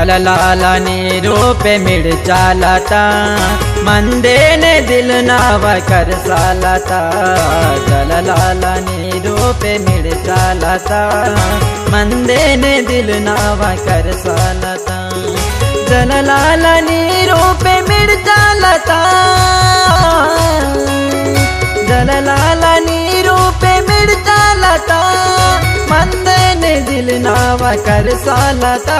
जल लाला नीरो पे मिर्चा लाता मंदे ने दिल नावा कर सालाता। जल लाला नीरो पे मिर्चा लाता मंदे ने दिल नावा कर सालाता। जल लाला नीरो पे मिर्चा लाता जल लाला नीरो पे मिर्चा लाता मंदे ने दिल नावा कर सालाता।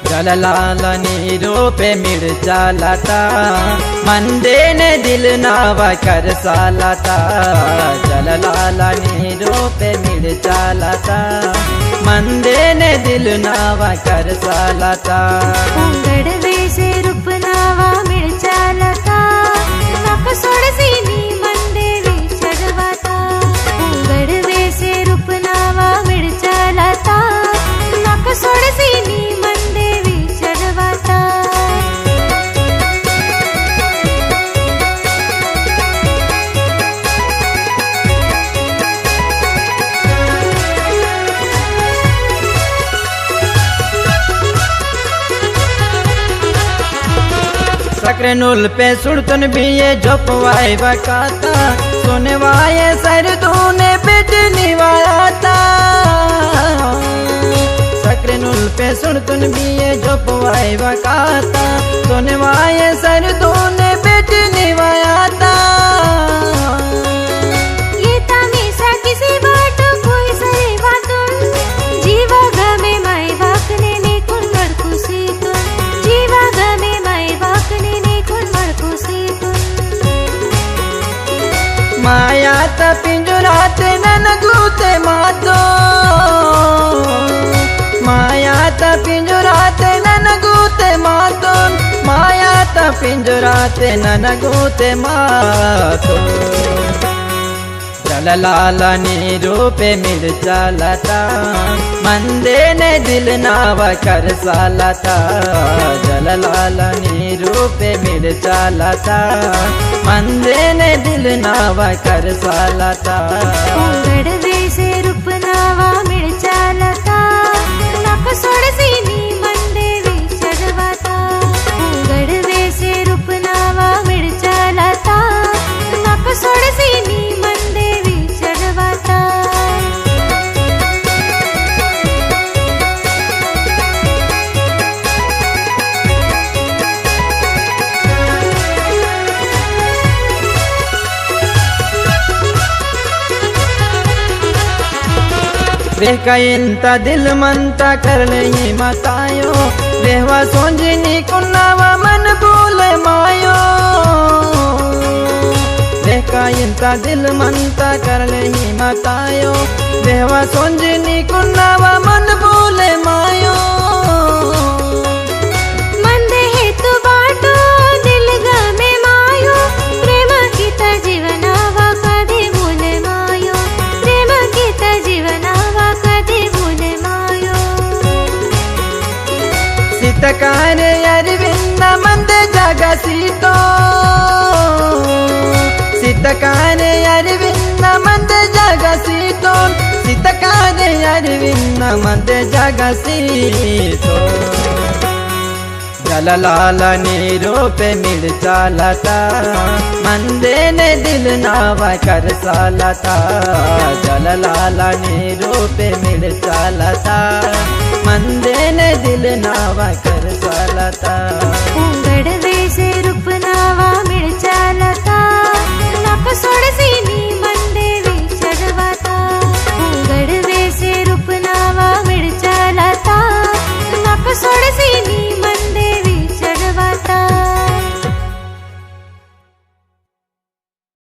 जल लाला नीरो पे मिर्चा लाता मंदे ने दिल नावा कर सालाता। जल लाला नीरो पे मिर्चा लाता मंदे ने दिल नावा कर सालाता। गड़वे से रूप नावा मिर्चा लाता नक सोडसी नी मंदे वी चढ़वाता। गड़वे से रूप नावा मिर्चा लाता नक सोडसी नी मंदे वी चढ़वाता। सक्र नूल पे सुड़तन भी ये झोपवाए बकाता सोने वाये सर तूने पेट निवाता। सक्र नूल पे सुड़तन भी ये झोपवाए बकाता सोने वाये सर तूने पेट निवाता। ये तामीसा किसी बात कोई सही बातुन जीवा गमे माई वाकने ने कुल मड़कुसी तुन। जीवा गमे माई वाकने ने कुल मड़कुसी तुन। माया त पिंजराते नन गूते मातो माया त पिंजराते नन गूते मातो माया त पिंजराते नन गूते मातो। जल लाला नीरो पे मिर्चा लाता मंदे ने दिल नावा कर सालाता। जल लाला नीरो पे मिर्चा लाता मंदे ने दिल नावा कर सालाता। गड़वे से रूप नावा मिर्चा लाता नक सोडसी नी मंदे वी चढ़वाता। गड़वे से रूप नावा मिर्चा लाता नक सोडसी नी मंदे वी चढ़वाता। वेका इंत दिल मंता कर ले मतायो वेवा सोंजनी कुन्नावा मन भूले मायो। वेका इंत दिल मंता कर ले मतायो वेवा सोंजनी कुन्नावा मन भूले मायो। मंदे है तू बाटो दिल गमे मायो प्रेम गीता जीवनावा कदे भूले मायो। प्रेम गीता जीवनावा कदे भूले मायो। सितकारे अरविंद मंद जगा सीतो सितकारे अरविंद मंद जगा सीतो सितकारे अरविंद मंद जगा सीतो। जल लाला नीरो पे मिर्चा लाता मंदे ने दिल नावा कर सालाता। जल लाला नीरो पे मिर्चा लाता मंदे ने दिल नावा कर सालाता। गड़वे